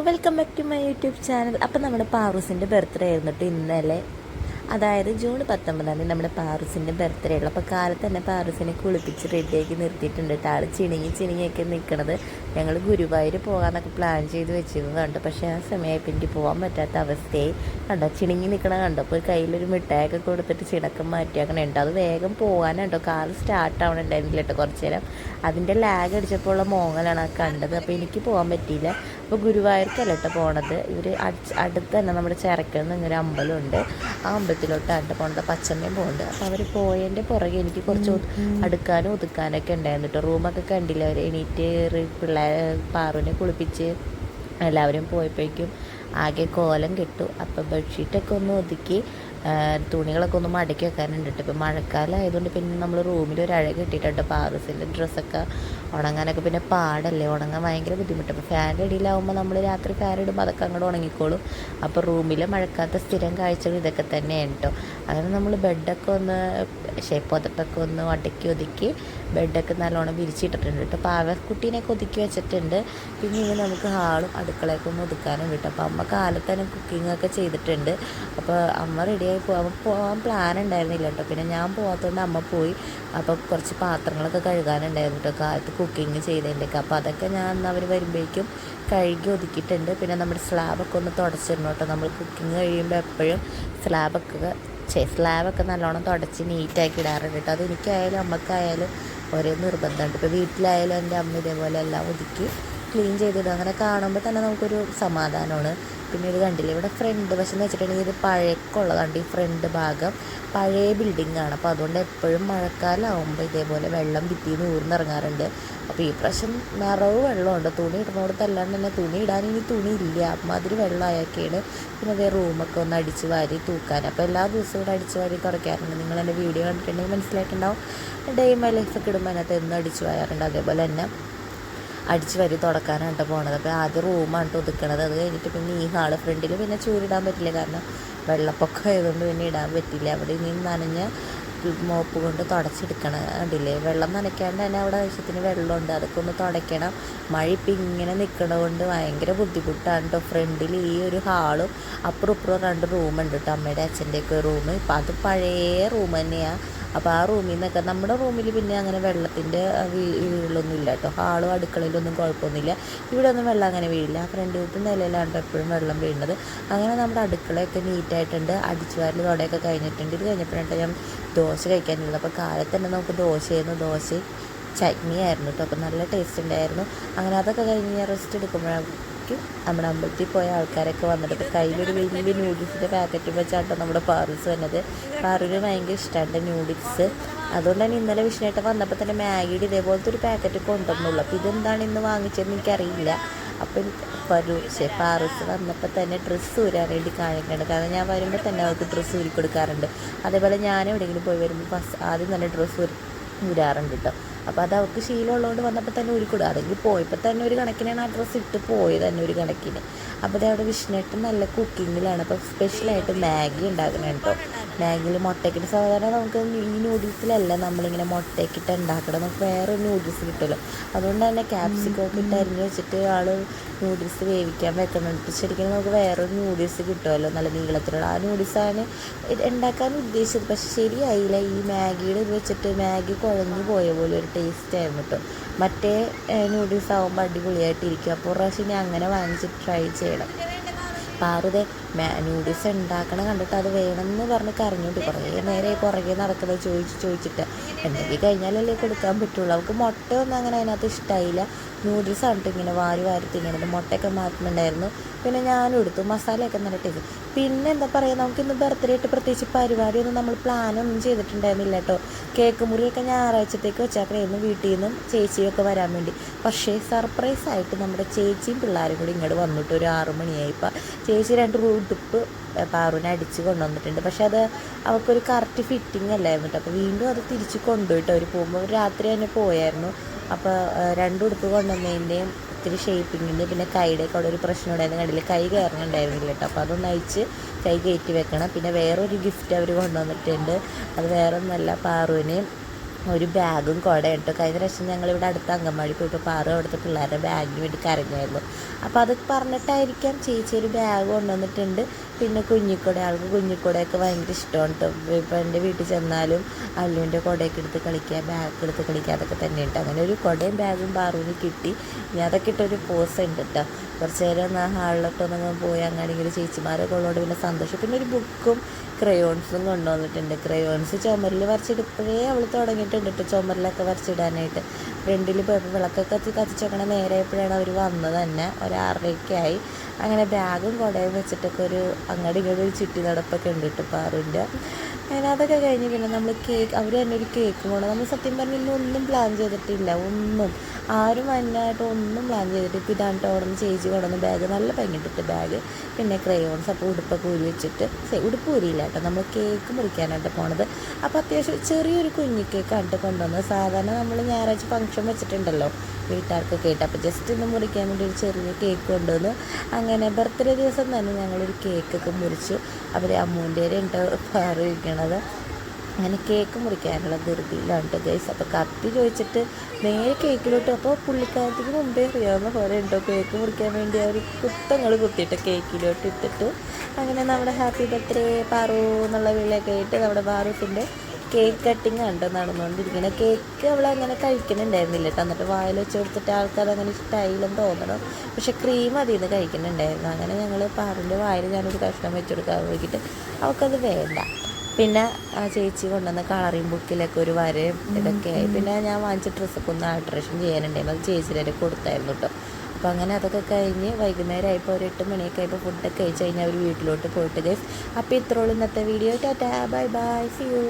Welcome back to my YouTube channel. അപ്പം നമ്മുടെ പാറൂസിൻ്റെ birthday ആയിരുന്നിട്ട് ഇന്നലെ, അതായത് ജൂൺ 19 നമ്മുടെ പാറൂസിൻ്റെ ബർത്ത്ഡേ ഉള്ളു. അപ്പോൾ കാലത്ത് തന്നെ പാറൂസിനെ കുളിപ്പിച്ച് റെഡിയാക്കി നിർത്തിയിട്ടുണ്ട് കേട്ടോ. ആൾ ചിണിങ്ങിയൊക്കെ നിൽക്കണത്. ഞങ്ങൾ ഗുരുവായൂർ പോകാമെന്നൊക്കെ പ്ലാൻ ചെയ്ത് വെച്ചിരുന്നതുണ്ട്. പക്ഷേ ആ സമയമായപ്പോൾ എനിക്ക് പോകാൻ പറ്റാത്ത അവസ്ഥയായി. കണ്ടോ ചിണിങ്ങി നിൽക്കണ കണ്ടപ്പോൾ കയ്യിലൊരു മിഠായൊക്കെ കൊടുത്തിട്ട് ചിണക്കം മാറ്റിയാക്കണുണ്ട്. അത് വേഗം പോകാനുണ്ടോ, കാർ സ്റ്റാർട്ട് ആവണുണ്ടായിരുന്നില്ല കേട്ടോ. കുറച്ച് നേരം അതിൻ്റെ ലാഗ് അടിച്ചപ്പോൾ ഉള്ള മോങ്ങലാണ് ആ കണ്ടത്. അപ്പോൾ എനിക്ക് പോകാൻ പറ്റിയില്ല. അപ്പോൾ ഗുരുവായൂർക്കല്ല കേട്ടോ പോണത്. ഇവർ അടുത്ത് തന്നെ നമ്മുടെ ചിറക്കൽ നിന്നൊരു അമ്പലമുണ്ട്. ആ അമ്പലത്തിലോട്ടാണ് പോണത്. പച്ചമ്മയും പോകുന്നുണ്ട്. അപ്പോൾ അവർ പോയതിൻ്റെ പുറകെ എനിക്ക് കുറച്ച് അടുക്കാനും ഒതുക്കാനൊക്കെ ഉണ്ടായിരുന്നു കേട്ടോ. റൂമൊക്കെ കണ്ടില്ല. അവർ എണീറ്റ് പാറുവിനെ കുളിപ്പിച്ച് എല്ലാവരും പോയപ്പോഴേക്കും ആകെ കോലം കിട്ടു. അപ്പോൾ ബെഡ്ഷീറ്റൊക്കെ ഒന്ന് ഒതുക്കി തുണികളൊക്കെ ഒന്ന് മടക്കി വെക്കാനുണ്ട് കേട്ടോ. ഇപ്പോൾ മഴക്കാലം ആയതുകൊണ്ട് പിന്നെ നമ്മൾ റൂമിൽ ഒരു അഴ കെട്ടിയിട്ടുണ്ട്. പാറൂസിൻ്റെ ഡ്രസ്സൊക്കെ ഉണങ്ങാനൊക്കെ പിന്നെ പാടല്ലേ, ഉണങ്ങാൻ ഭയങ്കര ബുദ്ധിമുട്ട്. അപ്പോൾ ഫാനിൻ്റെ ഇടയിലാവുമ്പോൾ നമ്മൾ രാത്രി ഫാൻ ഇടുമ്പോൾ അതൊക്കെ അങ്ങോട്ട് ഉണങ്ങിക്കോളും. അപ്പോൾ റൂമിൽ മഴക്കാലത്തെ സ്ഥിരം കാഴ്ചകൾ ഇതൊക്കെ തന്നെയാണ് കേട്ടോ. അങ്ങനെ നമ്മൾ ബെഡൊക്കെ ഒന്ന് പുതപ്പൊക്കെ ഒന്ന് അടക്കി ഒതുക്കി ബെഡൊക്കെ നല്ലോണം വിരിച്ചിട്ടിട്ടുണ്ട് കേട്ടോ. പാവക്കുട്ടീനെയൊക്കെ ഒതുക്കി വെച്ചിട്ടുണ്ട്. പിന്നെ ഇനി നമുക്ക് ഹാളും അടുക്കളയൊക്കെ ഒന്ന് ഒതുക്കാനും കിട്ടും. അപ്പോൾ അമ്മ കാലത്ത് തന്നെ കുക്കിങ്ങൊക്കെ ചെയ്തിട്ടുണ്ട്. അപ്പോൾ അമ്മ റെഡിയായി പോകാൻ പ്ലാൻ ഉണ്ടായിരുന്നില്ല കേട്ടോ. പിന്നെ ഞാൻ പോകാത്തതുകൊണ്ട് അമ്മ പോയി. അപ്പോൾ കുറച്ച് പാത്രങ്ങളൊക്കെ കഴുകാനുണ്ടായിരുന്നു കേട്ടോ കാലത്ത് കുക്കിങ് ചെയ്തതിൻ്റെയൊക്കെ. അപ്പോൾ അതൊക്കെ ഞാൻ അവർ വരുമ്പോഴേക്കും കഴുകി ഒതുക്കിയിട്ടുണ്ട്. പിന്നെ നമ്മുടെ സ്ലാബൊക്കെ ഒന്ന് തുടച്ചിരുന്നു കേട്ടോ. നമ്മൾ കുക്കിങ് കഴിയുമ്പോൾ എപ്പോഴും സ്ലാബൊക്കെ നല്ലോണം തുടച്ച് നീറ്റാക്കി ഇടാറുണ്ട് കേട്ടോ. അത് എനിക്കായാലും അമ്മക്കായാലും ഒരേ നിർബന്ധമുണ്ട്. ഇപ്പോൾ വീട്ടിലായാലും എൻ്റെ അമ്മ ഇതേപോലെ എല്ലാം ഒതുക്കി ക്ലീൻ ചെയ്തിടും. അങ്ങനെ കാണുമ്പോൾ തന്നെ നമുക്കൊരു സമാധാനമാണ്. പിന്നെ ഇത് കണ്ടില്ലേ, ഇവിടെ ഫ്രണ്ട് വശം എന്ന് വെച്ചിട്ടുണ്ടെങ്കിൽ ഇത് പഴക്കമുള്ളതാണ്. ഈ ഫ്രണ്ട് ഭാഗം പഴയ ബിൽഡിങ്ങാണ്. അപ്പോൾ അതുകൊണ്ട് എപ്പോഴും മഴക്കാലമാകുമ്പോൾ ഇതേപോലെ വെള്ളം ഭിത്തിയിൽ നിന്ന് ഊർന്നിറങ്ങാറുണ്ട്. അപ്പോൾ ഈ പ്രാവശ്യം നിറവ് വെള്ളമുണ്ട്. തുണി ഇടുന്നിടത്തല്ലാണ്ട് തന്നെ തുണി ഇടാൻ ഇനി തുണി ഇല്ല, അമ്മാതിരി വെള്ളമായൊക്കെയാണ്. പിന്നെ അതേ റൂമൊക്കെ ഒന്ന് അടിച്ച് വാരി തൂക്കാൻ. അപ്പോൾ എല്ലാ ദിവസവും ഇവിടെ അടിച്ച് വാരി തുടയ്ക്കാറുണ്ട്. നിങ്ങൾ എൻ്റെ വീഡിയോ കണ്ടിട്ടുണ്ടെങ്കിൽ മനസ്സിലായിട്ടുണ്ടാവും. ഡേ മൈ ലൈഫൊക്കെ ഇടുമ്പോൾ അതിനകത്ത് എന്നും അടിച്ച് വാരാറുണ്ട്. അതേപോലെ തന്നെ അടിച്ച് വരി തുടക്കാനാണ് പോണത്. അപ്പോൾ ആദ്യം റൂമാണ് ഒതുക്കണത്. അത് കഴിഞ്ഞിട്ട് പിന്നെ ഈ ഹാള് ഫ്രണ്ടിൽ പിന്നെ ചൂരിടാൻ പറ്റില്ല, കാരണം വെള്ളപ്പൊക്കം ആയതുകൊണ്ട് പിന്നെ ഇടാൻ പറ്റില്ല. അവിടെ ഇനി നനഞ്ഞ മോപ്പ് കൊണ്ട് തുടച്ചെടുക്കണം. കണ്ടില്ലേ, വെള്ളം നനയ്ക്കാണ്ട് തന്നെ അവിടെ ആവശ്യത്തിന് വെള്ളമുണ്ട്. അതൊക്കെ ഒന്ന് തുടയ്ക്കണം. മഴ ഇപ്പം ഇങ്ങനെ നിൽക്കണത് കൊണ്ട് ഭയങ്കര ബുദ്ധിമുട്ടാണ് കേട്ടോ. ഫ്രണ്ടിൽ ഈ ഒരു ഹാളും അപ്പുറം ഇപ്പുറം 2 റൂമുണ്ട് കേട്ടോ. അമ്മയുടെ അച്ഛൻ്റെയൊക്കെ റൂം. ഇപ്പം അത് പഴയ റൂം തന്നെയാണ്. അപ്പോൾ ആ റൂമിൽ നിന്നൊക്കെ നമ്മുടെ റൂമിൽ പിന്നെ അങ്ങനെ വെള്ളത്തിൻ്റെ വീഴലൊന്നും ഇല്ല കേട്ടോ. ഹാളും അടുക്കളയിലൊന്നും കുഴപ്പമൊന്നുമില്ല. ഇവിടെ ഒന്നും വെള്ളം അങ്ങനെ വീഴില്ല. ആ ഫ്രണ്ടിലത്തെ നിലയിലാണ് എപ്പോഴും വെള്ളം വീഴുന്നത്. അങ്ങനെ നമ്മുടെ അടുക്കളയൊക്കെ നീറ്റായിട്ടുണ്ട്. അടിച്ചുവാരൽ തുടയൊക്കെ കഴിഞ്ഞിട്ടുണ്ട്. ഇത് കഴിഞ്ഞപ്പോഴാണ് ഞാൻ ദോശ കഴിക്കാനുള്ളത്. അപ്പോൾ കാലത്ത് തന്നെ നമുക്ക് ദോശ ചട്നി ആയിരുന്നു കേട്ടോ. അപ്പോൾ നല്ല ടേസ്റ്റ് ഉണ്ടായിരുന്നു. അങ്ങനെ അതൊക്കെ കഴിഞ്ഞ് ഞാൻ റെസ്റ്റ് എടുക്കുമ്പോഴേക്കും നമ്മുടെ അമ്പലത്തിൽ പോയ ആൾക്കാരൊക്കെ വന്നിട്ട് ഇപ്പോൾ കയ്യിലൊരു വലിയ നൂഡിൽസിൻ്റെ പാക്കറ്റ് വെച്ചാട്ടോ നമ്മുടെ പാറൂസ് വന്നത്. പാറുവിന് ഭയങ്കര ഇഷ്ടമാണ് നൂഡിൽസ്. അതുകൊണ്ട് തന്നെ ഇന്നലെ വിഷ്ണുവേട്ടൻ വന്നപ്പോൾ തന്നെ മാഗിയുടെ ഇതേപോലത്തെ ഒരു പാക്കറ്റ് കൊണ്ടുവന്നുള്ളൂ. അപ്പോൾ ഇതെന്താണ് ഇന്ന് വാങ്ങിച്ചതെന്ന് എനിക്കറിയില്ല. അപ്പോൾ പാറൂസ് വന്നപ്പോൾ തന്നെ ഡ്രസ്സ് ഊരാൻ വേണ്ടി കാണിക്കുന്നുണ്ട്. കാരണം ഞാൻ വരുമ്പോൾ തന്നെ അവർക്ക് ഡ്രസ്സ് ഊരി കൊടുക്കാറുണ്ട്. അതേപോലെ ഞാൻ എവിടെയെങ്കിലും പോയി വരുമ്പോൾ ആദ്യം തന്നെ ഡ്രസ്സ് ഊരാറുണ്ട് കേട്ടോ. അപ്പോൾ അത് അവർക്ക് ശീലമുള്ളതുകൊണ്ട് വന്നപ്പോൾ തന്നെ ഊരിക്കൊടുക്കും. അതെങ്കിൽ പോയപ്പോൾ തന്നെ ഒരു കണക്കിനാണ് ആ ഡ്രസ്സ് ഇട്ട് പോയത് തന്നെ ഒരു കണക്കിന്. അപ്പോൾ അവിടെ വിഷ്ണുവേട്ടൻ നല്ല കുക്കിങ്ങിലാണ്. അപ്പോൾ സ്പെഷ്യലായിട്ട് മാഗി ഉണ്ടാക്കണം കേട്ടോ. മാഗിയിൽ മുട്ടയ്ക്കിട്ട് സാധാരണ നമുക്ക് ഈ നൂഡിൽസിലല്ല നമ്മളിങ്ങനെ മുട്ടയ്ക്കിട്ട് ഉണ്ടാക്കണം. നമുക്ക് വേറെ നൂഡിൽസ് കിട്ടുമല്ലോ. അതുകൊണ്ട് തന്നെ ക്യാപ്സിക്കമൊക്കെ ഇട്ട് അരിഞ്ഞ് വെച്ചിട്ട് ആൾ നൂഡിൽസ് വേവിക്കാൻ വെക്കുന്നുണ്ട്. ശരിക്കും നമുക്ക് വേറൊരു നൂഡിൽസ് കിട്ടുമല്ലോ, നല്ല നീളത്തിലുള്ള. ആ നൂഡിൽസാണ് ഉണ്ടാക്കാൻ ഉദ്ദേശിച്ചത്. പക്ഷെ ശരിയായില്ല. ഈ മാഗിയുടെ ഇത് വെച്ചിട്ട് മാഗി കുഴഞ്ഞു പോയ പോലെ ഒരു ടേസ്റ്റ് ആയിരുന്നു കേട്ടോ. മറ്റേ നൂഡിൽസ് ആകുമ്പോൾ അടിപൊളിയായിട്ടിരിക്കും. അപ്പോൾ പ്രാവശ്യം ഞാൻ അങ്ങനെ വാങ്ങിച്ചിട്ട് ട്രൈ ചെയ്യണം. പാറുതെ നൂഡിൽസ് ഉണ്ടാക്കണം കണ്ടിട്ട് അത് വേണമെന്ന് പറഞ്ഞ് കരഞ്ഞോണ്ട് കുറേ നേരെ പുറകെ നടക്കുന്നത് ചോദിച്ചിട്ട് എന്തെങ്കിലും കഴിഞ്ഞാലല്ലേ കൊടുക്കാൻ പറ്റുള്ളൂ. അവൾക്ക് മുട്ട ഒന്നും അങ്ങനെ അതിനകത്ത് ഇഷ്ടമായില്ല. നൂഡിൽസ് ആണിട്ട് ഇങ്ങനെ വാരി തിന്നണത്. മുട്ടയൊക്കെ മാറ്റുന്നുണ്ടായിരുന്നു. പിന്നെ ഞാനും എടുത്തു. മസാലയൊക്കെ നല്ല ടേസ്റ്റ്. പിന്നെ എന്താ പറയുക, നമുക്കിന്ന് ബർത്ത്ഡേ ആയിട്ട് പ്രത്യേകിച്ച് പരിപാടിയൊന്നും നമ്മൾ പ്ലാനൊന്നും ചെയ്തിട്ടുണ്ടായിരുന്നില്ല കേട്ടോ. കേക്ക് മുറിയൊക്കെ ഞായറാഴ്ചത്തേക്ക് വെച്ചാൽ വീട്ടിൽ നിന്നും ചേച്ചിയൊക്കെ വരാൻ വേണ്ടി. പക്ഷേ സർപ്രൈസായിട്ട് നമ്മുടെ ചേച്ചിയും പിള്ളേരും കൂടി ഇങ്ങോട്ട് വന്നിട്ട് ഒരു 6 മണിയായി. ഇപ്പം ചേച്ചി 2 ഉടുപ്പ് പാറുവിനെ അടിച്ച് കൊണ്ടുവന്നിട്ടുണ്ട്. പക്ഷെ അത് അവൾക്കൊരു കറക്റ്റ് ഫിറ്റിംഗ് അല്ലായിരുന്നു കേട്ടോ. അപ്പോൾ വീണ്ടും അത് തിരിച്ച് കൊണ്ടുപോയിട്ട് അവർ പോകുമ്പോൾ രാത്രി തന്നെ പോയായിരുന്നു. അപ്പോൾ 2 ഉടുപ്പ് കൊണ്ടുവന്നതിൻ്റെയും ഇത്തിരി ഷേപ്പിങ്ങിൻ്റെ പിന്നെ കൈയുടെയൊക്കെ അവിടെ ഒരു പ്രശ്നം ഉണ്ടായിരുന്നു. കണ്ടില്ല, കൈ കയറുന്നുണ്ടായിരുന്നില്ല കേട്ടോ. അപ്പോൾ അതൊന്ന് അയച്ച് കൈ കയറ്റി വെക്കണം. പിന്നെ വേറൊരു ഗിഫ്റ്റ് അവർ കൊണ്ടുവന്നിട്ടുണ്ട്. അത് വേറെ ഒന്നല്ല, പാറുവിന് ഒരു ബാഗും കുടയും കേട്ടോ. കഴിഞ്ഞ പ്രാവശ്യം ഞങ്ങളിവിടെ അടുത്ത അങ്കൻവാടി പോയിട്ട് പാറു അവിടുത്തെ പിള്ളേരുടെ ബാഗിന് വേണ്ടി കരഞ്ഞായിരുന്നു. അപ്പോൾ അത് പറഞ്ഞിട്ടായിരിക്കാം ചേച്ചി ഒരു ബാഗ് കൊണ്ടുവന്നിട്ടുണ്ട്. പിന്നെ കുഞ്ഞിക്കുട, ആൾക്ക് കുഞ്ഞിക്കുടയൊക്കെ ഭയങ്കര ഇഷ്ടമാണ് കേട്ടോ. ഇപ്പോൾ എൻ്റെ വീട്ടിൽ ചെന്നാലും അല്ലുവിൻ്റെ കുടയൊക്കെ എടുത്ത് കളിക്കുക, ബാഗ് എടുത്ത് കളിക്കുക, അതൊക്കെ തന്നെ ഉണ്ട്. അങ്ങനെ ഒരു കുടയും ബാഗും പാറുവിന് കിട്ടി. ഇനി അതൊക്കെ ഇട്ടൊരു പോസ് ഉണ്ട് കേട്ടോ. കുറച്ച് നേരം എന്നാൽ ഹാളിലോട്ടൊന്നും പോയി അങ്ങനെയെങ്കിലും ചേച്ചിമാരൊക്കെ ഉള്ളതുകൊണ്ട് പിന്നെ സന്തോഷം. പിന്നെ ഒരു ബുക്കും ക്രയോൺസും കൊണ്ടുവന്നിട്ടുണ്ട്. ക്രയോൺസ് ചുമരിൽ വരച്ചിടിപ്പോഴേ അവൾ തുടങ്ങിയിട്ടുണ്ട് കേട്ടോ ചുമരിലൊക്കെ വരച്ചിടാനായിട്ട്. ഫ്രണ്ടിൽ പോയപ്പോൾ വിളക്കൊക്കെ കത്തിച്ചോക്കണ നേരെയപ്പോഴാണ് അവർ വന്നത് തന്നെ. ഒരു 6:30 അങ്ങനെ ബാഗും കുടയും വെച്ചിട്ടൊക്കെ ഒരു അങ്ങോട്ട് ഇങ്ങോട്ട് ഒരു ചുറ്റി നടപ്പൊക്കെ ഉണ്ട് കേട്ടോ പാറുവിൻ്റെ. അങ്ങനെ അതൊക്കെ കഴിഞ്ഞ് പിന്നെ നമ്മൾ കേക്ക്, അവർ തന്നെ ഒരു കേക്ക് കൊണ്ട്, നമ്മൾ സത്യം പറഞ്ഞാൽ ഒന്നും പ്ലാൻ ചെയ്തിട്ടില്ല, ഒന്നും ആരും അതിനായിട്ട് ഒന്നും പ്ലാൻ ചെയ്തിട്ട്. ഇപ്പോൾ ഇതാണ് കേട്ടോ അവിടെ നിന്ന് ചേച്ചി കൊണ്ടുവന്ന ബാഗ്, നല്ല ഭംഗിയിട്ടിട്ട് ബാഗ്. പിന്നെ ക്രയോൺസ്, അപ്പോൾ ഉടുപ്പൊക്കെ ഊരി വെച്ചിട്ട്, ഉടുപ്പ് ഊരിയില്ല കേട്ടോ, നമ്മൾ കേക്ക് മുറിക്കാനായിട്ട് പോണത്. അപ്പോൾ അത്യാവശ്യം ചെറിയൊരു കുഞ്ഞി കേക്കായിട്ട് കൊണ്ടുവന്നത്. സാധാരണ നമ്മൾ ഞായറാഴ്ച ഫംഗ്ഷൻ വെച്ചിട്ടുണ്ടല്ലോ വീട്ടുകാർക്കൊക്കെ ആയിട്ട്, അപ്പോൾ ജസ്റ്റ് ഒന്ന് മുറിക്കാൻ വേണ്ടി ഒരു ചെറിയ കേക്ക് കൊണ്ടുവന്നു. അങ്ങനെ ബർത്ത്ഡേ ദിവസം തന്നെ ഞങ്ങളൊരു കേക്കൊക്കെ മുറിച്ചു. അവർ അമ്മൂൻ്റെ ഉണ്ട് പാറു ഇരിക്കണത്. അങ്ങനെ കേക്ക് മുറിക്കാനുള്ള ധൃതിയിലാണ് കേട്ടോ ഗൈസ്. അപ്പോൾ കത്തി ചോദിച്ചിട്ട് നേരെ കേക്കിലോട്ട്, അപ്പോൾ പുള്ളിക്കാരത്തേക്ക് മുമ്പേ അറിയാവുന്ന പോലെ ഉണ്ടോ കേക്ക് മുറിക്കാൻ വേണ്ടി അവർ കുത്തങ്ങൾ കുത്തിയിട്ട് കേക്കിലോട്ട് ഇട്ടിട്ട് അങ്ങനെ നമ്മുടെ ഹാപ്പി ബർത്ത്ഡേ പാറു എന്നുള്ള വിളിയൊക്കെ ആയിട്ട് നമ്മുടെ പാറുത്തിൻ്റെ കേക്ക് കട്ടിങ് കണ്ടോ നടന്നുകൊണ്ടിരിക്കുന്നത്. കേക്ക് അവളങ്ങനെ കഴിക്കുന്നുണ്ടായിരുന്നില്ല കേട്ടോ. എന്നിട്ട് വായിൽ വെച്ച് കൊടുത്തിട്ട് ആൾക്കതങ്ങനെ ഇഷ്ടമായില്ലെന്ന് തോന്നണം. പക്ഷെ ക്രീം അതിൽ നിന്ന് കഴിക്കുന്നുണ്ടായിരുന്നു. അങ്ങനെ ഞങ്ങൾ പാറിൻ്റെ വായിൽ ഞാനൊരു കഷ്ണം വെച്ച് കൊടുക്കാൻ നോക്കിയിട്ട് അവൾക്കത് വേണ്ട. പിന്നെ ആ ചേച്ചി കൊണ്ടുവന്ന കളറിങ് ബുക്കിലൊക്കെ ഒരു വരയും ഇതൊക്കെയായി. പിന്നെ ഞാൻ വാങ്ങിച്ച ഡ്രസ്സൊക്കെ ഒന്ന് ആൾട്രേഷൻ ചെയ്യാനുണ്ടായിരുന്നു. അത് ചേച്ചിയുടെ കൊടുത്തായിരുന്നു കേട്ടോ. അപ്പോൾ അങ്ങനെ അതൊക്കെ കഴിഞ്ഞ് വൈകുന്നേരം ആയപ്പോൾ ഒരു 8 മണിയൊക്കെ ആയപ്പോൾ ഫുഡൊക്കെ കഴിച്ച് കഴിഞ്ഞാൽ അവർ വീട്ടിലോട്ട് പോയിട്ട് ഗൈസ്. അപ്പോൾ ഇത്രയോളം ഇന്നത്തെ വീഡിയോ. ടാറ്റാ, ബൈ ബൈ, സീ യു.